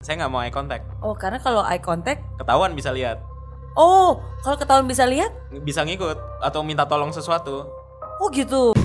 saya nggak mau eye contact. Oh, karena kalau eye contact Ketahuan bisa lihat, oh, kalau ketahuan bisa lihat? bisa ngikut atau minta tolong sesuatu. Oh gitu.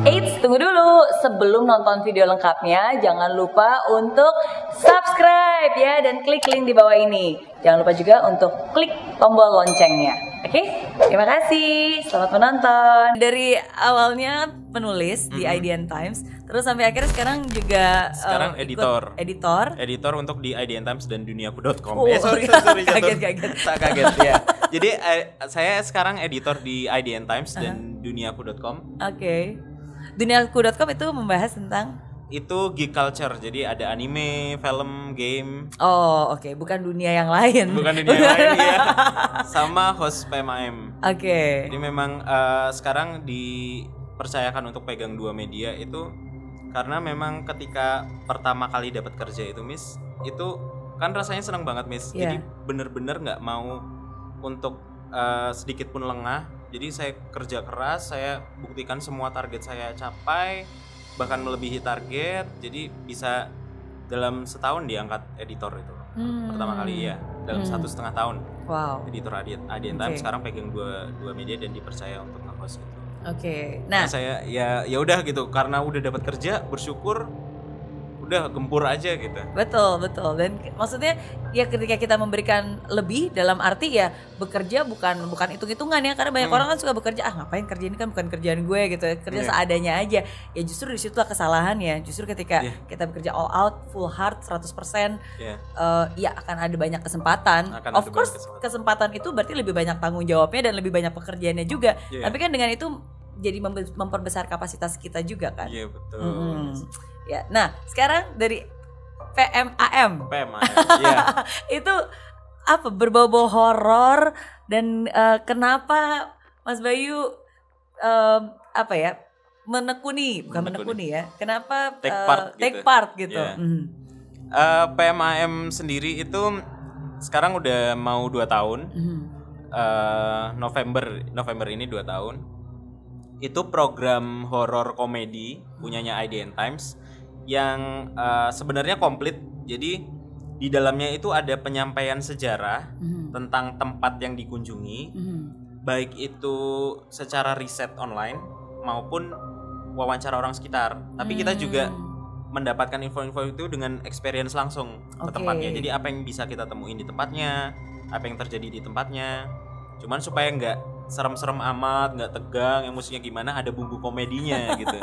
Eits, tunggu dulu. Sebelum nonton video lengkapnya, jangan lupa untuk subscribe ya dan klik link di bawah ini. Jangan lupa juga untuk klik tombol loncengnya. Oke? Terima kasih. Selamat menonton. Dari awalnya penulis di IDN Times, terus sampai akhirnya sekarang juga Sekarang editor. Editor Untuk di IDN Times dan duniaku.com. Oh, Sorry kaget. Tak kaget ya. Jadi saya sekarang editor di IDN Times dan duniaku.com. Oke. Duniaku.com itu membahas tentang Itu geek culture. Jadi ada anime, film, game. oh, oke. Bukan dunia yang lain. Bukan dunia yang lain ya. Sama host PMAM. Oke. Jadi memang sekarang dipercayakan untuk pegang dua media itu karena memang ketika pertama kali dapat kerja itu Miss, itu kan rasanya senang banget Miss. Yeah. Jadi bener-bener nggak mau untuk sedikit pun lengah. Jadi saya kerja keras, saya buktikan semua target saya capai, bahkan melebihi target. Jadi bisa dalam setahun diangkat editor itu. Pertama kali ya, dalam 1,5 tahun. Wow. Editor IDN Times sekarang pegang dua media dan dipercaya untuk nge-host gitu. Oke. Nah, saya ya udah gitu, karena udah dapat kerja, bersyukur, udah gempur aja gitu. betul. Dan maksudnya ya ketika kita memberikan lebih dalam arti ya bekerja bukan hitung-hitungan ya, karena banyak orang kan suka bekerja, ngapain kerja ini kan bukan kerjaan gue gitu, kerja seadanya aja. Ya justru di situlah kesalahan ya. Justru ketika kita bekerja all out, full heart, 100%, ya akan ada banyak kesempatan. Of course kesempatan itu berarti lebih banyak tanggung jawabnya dan lebih banyak pekerjaannya juga. Tapi kan dengan itu jadi memperbesar kapasitas kita juga kan. Iya betul. Ya, nah sekarang dari PMAM, ya. itu apa, berbau-bau horor dan kenapa Mas Bayu apa ya menekuni ya? Kenapa take part gitu? Yeah. PMAM sendiri itu sekarang udah mau 2 tahun. November ini 2 tahun. Itu program horor komedi punyanya IDN Times yang sebenarnya komplit. Jadi di dalamnya itu ada penyampaian sejarah tentang tempat yang dikunjungi, baik itu secara riset online maupun wawancara orang sekitar. Tapi kita juga mendapatkan info-info itu dengan experience langsung ke tempatnya. Jadi apa yang bisa kita temuin di tempatnya, apa yang terjadi di tempatnya. Cuman supaya nggak serem-serem amat, nggak tegang, emosinya gimana, ada bumbu komedinya gitu.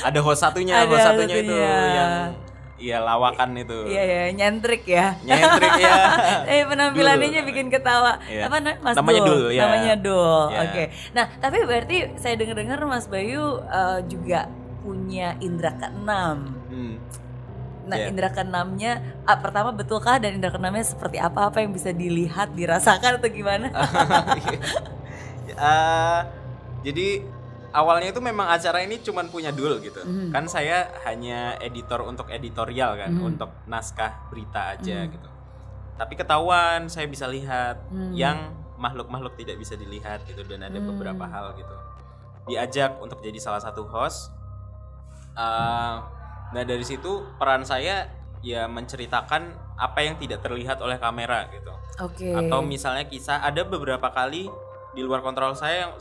Ada host satunya itu yang lawakan itu. Iya, nyentrik ya. Penampilannya bikin ketawa. Apa namanya Dul? Namanya Dul. Oke. Nah, tapi berarti saya dengar Mas Bayu juga punya indera keenam. Nah, indera keenamnya pertama betulkah, dan indera keenamnya seperti apa yang bisa dilihat, dirasakan atau gimana? Jadi awalnya itu memang acara ini cuman punya Dul gitu. Kan saya hanya editor untuk editorial kan, untuk naskah berita aja gitu. Tapi ketahuan saya bisa lihat yang makhluk-makhluk tidak bisa dilihat gitu, dan ada beberapa hal gitu. Diajak untuk jadi salah satu host. Nah dari situ peran saya ya menceritakan apa yang tidak terlihat oleh kamera gitu. Atau misalnya kisah, ada beberapa kali di luar kontrol saya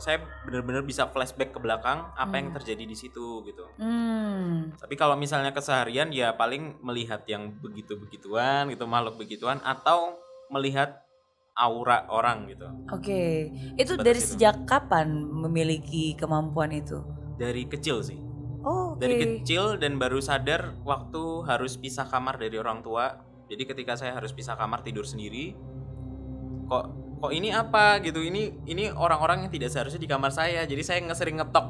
benar-benar bisa flashback ke belakang apa yang terjadi di situ gitu. Tapi kalau misalnya keseharian ya paling melihat yang begituan gitu, makhluk begituan, atau melihat aura orang gitu. Itu dari sejak kapan memiliki kemampuan itu? Dari kecil sih. Dari kecil, dan baru sadar waktu harus pisah kamar dari orang tua. Jadi ketika saya harus pisah kamar tidur sendiri, kok ini apa gitu, ini orang-orang yang tidak seharusnya di kamar saya. Jadi saya sering ngetok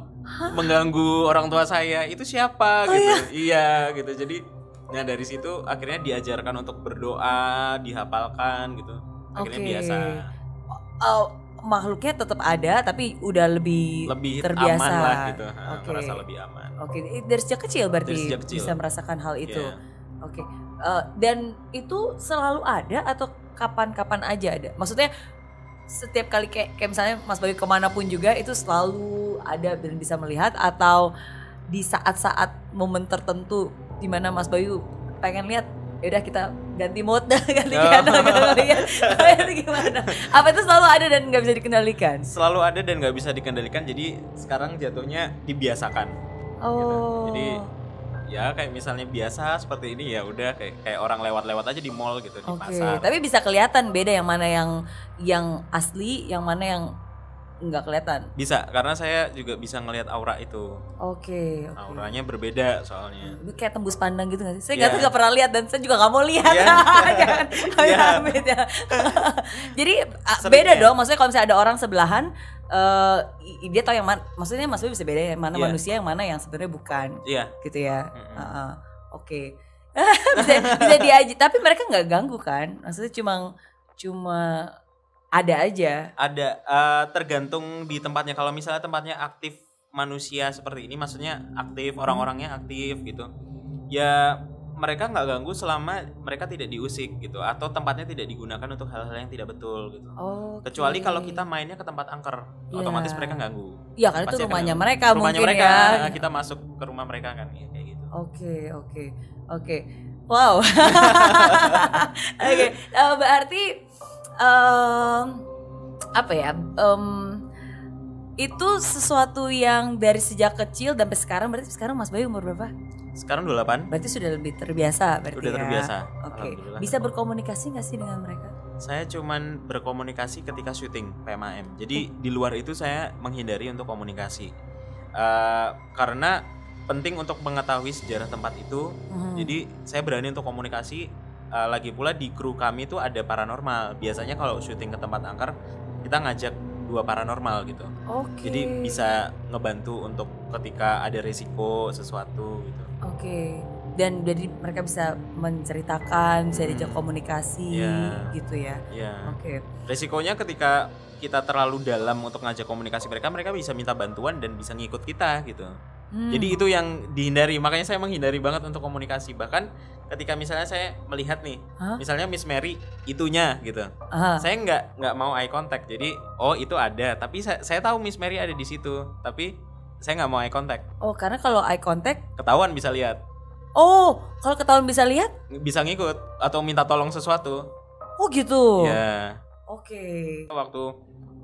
mengganggu orang tua saya, itu siapa gitu. Iya gitu. Jadi nah dari situ akhirnya diajarkan untuk berdoa, dihafalkan gitu. Akhirnya biasa. Makhluknya tetap ada tapi udah lebih terbiasa aman lah gitu. Merasa lebih aman. Dari sejak kecil berarti bisa merasakan hal itu. Dan itu selalu ada atau kapan-kapan aja ada? Maksudnya setiap kali kayak misalnya Mas Bayu kemanapun juga itu selalu ada dan bisa melihat, atau di saat-saat momen tertentu di mana Mas Bayu pengen lihat, yaudah kita ganti mode dah, ganti channel, itu gimana? Apa itu selalu ada dan nggak bisa dikendalikan? Selalu ada dan nggak bisa dikendalikan, jadi sekarang jatuhnya dibiasakan. Oh. Gitu. Jadi ya kayak misalnya biasa seperti ini ya udah kayak orang lewat-lewat aja di mall gitu, di pasar. Tapi bisa kelihatan beda yang mana yang asli, yang mana yang nggak kelihatan. Bisa, karena saya juga bisa ngelihat aura itu. Oke. Auranya berbeda soalnya. Itu kayak tembus pandang gitu nggak sih? Saya nggak pernah lihat dan saya juga nggak mau lihat. Jangan amit ya. Jadi beda dong. Maksudnya kalau misalnya ada orang sebelahan, dia tahu yang mana. Maksudnya bisa beda yang mana manusia, yang mana yang sebenarnya bukan. Iya. Gitu ya. Oke. bisa diaji. Tapi mereka nggak ganggu kan? Maksudnya cuma ada aja. Ada, tergantung di tempatnya. Kalau misalnya tempatnya aktif manusia seperti ini, maksudnya aktif, orang-orangnya aktif gitu, ya mereka nggak ganggu selama mereka tidak diusik gitu, atau tempatnya tidak digunakan untuk hal-hal yang tidak betul gitu. Kecuali kalau kita mainnya ke tempat angker, otomatis mereka ganggu. Iya, karena itu rumahnya mereka mungkin ya. Kita masuk ke rumah mereka kan, ya kayak gitu. Oke. Wow. Oke. Berarti apa ya? Itu sesuatu yang dari sejak kecil sampai sekarang. Berarti sekarang Mas Bayu umur berapa? Sekarang 28. Berarti sudah lebih terbiasa berarti. Udah terbiasa. Oke. Bisa berkomunikasi nggak sih dengan mereka? Saya cuman berkomunikasi ketika syuting PMAM. Jadi di luar itu saya menghindari untuk komunikasi. Karena penting untuk mengetahui sejarah tempat itu. Jadi saya berani untuk komunikasi. Lagi pula di kru kami itu ada paranormal. Biasanya kalau syuting ke tempat angker, kita ngajak 2 paranormal gitu. Jadi bisa ngebantu untuk ketika ada risiko sesuatu gitu. Dan jadi mereka bisa menceritakan, bisa diajak komunikasi gitu ya. Risikonya ketika kita terlalu dalam untuk ngajak komunikasi mereka bisa minta bantuan dan bisa ngikut kita gitu. Jadi itu yang dihindari, makanya saya menghindari banget untuk komunikasi. Bahkan ketika misalnya saya melihat nih, misalnya Miss Mary itunya gitu, saya nggak mau eye contact. Jadi itu ada, tapi saya tahu Miss Mary ada di situ, tapi saya nggak mau eye contact. Karena kalau eye contact ketahuan bisa lihat. Kalau ketahuan bisa lihat? Bisa ngikut atau minta tolong sesuatu. Gitu. Ya. Waktu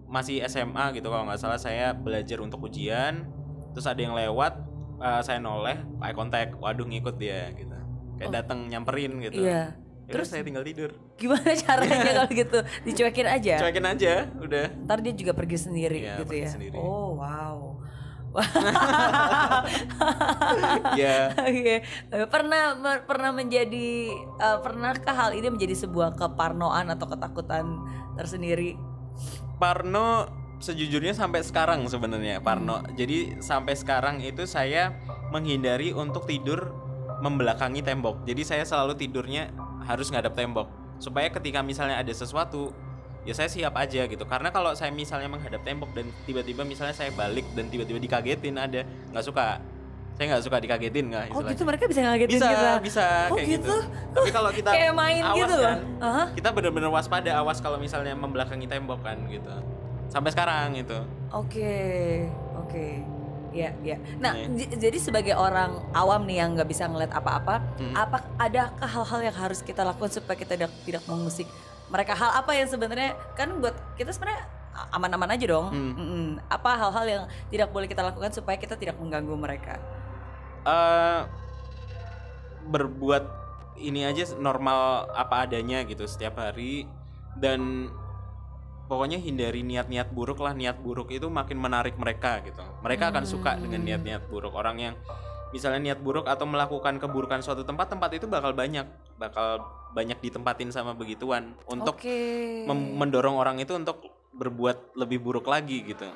masih SMA gitu kalau nggak salah, saya belajar untuk ujian. Terus ada yang lewat, saya noleh, eye contact, waduh ngikut dia gitu, kayak datang nyamperin gitu. Terus saya tinggal tidur. Gimana caranya kalau gitu? Dicuekin aja? Cuekin aja, udah. Ntar dia juga pergi sendiri gitu pergi ya? Sendiri. Wow. Pernah menjadi, pernahkah hal ini menjadi sebuah keparnoan atau ketakutan tersendiri? Parno sejujurnya sampai sekarang sebenarnya parno. Jadi sampai sekarang itu saya menghindari untuk tidur membelakangi tembok. Jadi saya selalu tidurnya harus ngadap tembok supaya ketika misalnya ada sesuatu ya saya siap aja gitu. Karena kalau saya misalnya menghadap tembok dan tiba-tiba misalnya saya balik dan tiba-tiba dikagetin, nggak suka. Saya nggak suka dikagetin nggak istilahnya. Gitu mereka bisa ngagetin kita? Bisa kayak gitu. Tapi kalau kita kayak main awas gitu kan, kita benar-benar waspada, awas kalau misalnya membelakangi tembok kan gitu. Sampai sekarang itu. Oke. Ya. Nah, jadi sebagai orang awam nih yang nggak bisa ngeliat apa-apa, adakah hal-hal yang harus kita lakukan supaya kita tidak mengusik mereka? Hal apa yang sebenarnya kan buat kita sebenarnya aman-aman aja dong. Apa hal-hal yang tidak boleh kita lakukan supaya kita tidak mengganggu mereka? Berbuat ini aja normal apa adanya gitu setiap hari, dan pokoknya hindari niat-niat buruk lah. Niat buruk itu makin menarik mereka gitu. Mereka akan suka dengan niat-niat buruk. Orang yang misalnya niat buruk atau melakukan keburukan suatu tempat itu bakal banyak ditempatin sama begituan untuk mendorong orang itu untuk berbuat lebih buruk lagi gitu.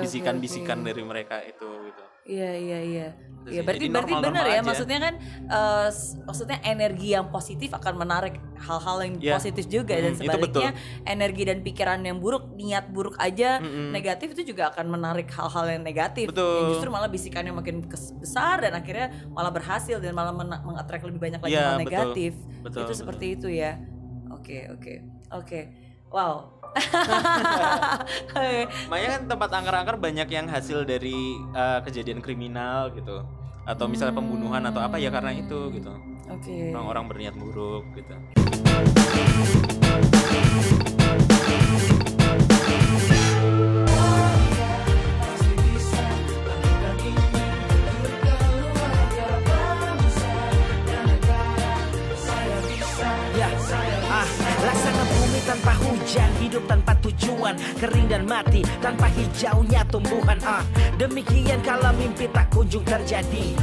Bisikan-bisikan dari mereka itu gitu. Iya. Ya, berarti benar ya, maksudnya kan maksudnya energi yang positif akan menarik hal-hal yang positif juga, dan sebaliknya energi dan pikiran yang buruk, niat buruk aja negatif itu juga akan menarik hal-hal yang negatif. Yang justru malah bisikannya makin besar dan akhirnya malah berhasil dan malah mengattract lebih banyak lagi hal negatif. Itu seperti itu ya. Oke. Wow. Makanya kan tempat angker-angker banyak yang hasil dari kejadian kriminal gitu. atau misalnya pembunuhan atau apa ya karena itu gitu. Oke. Orang-orang berniat buruk gitu. Laksana bumi tanpa hujan, hidup tanpa tujuan, kering dan mati tanpa hijaunya tumbuhan. Demikian kalau mimpi tak kunjung terjadi.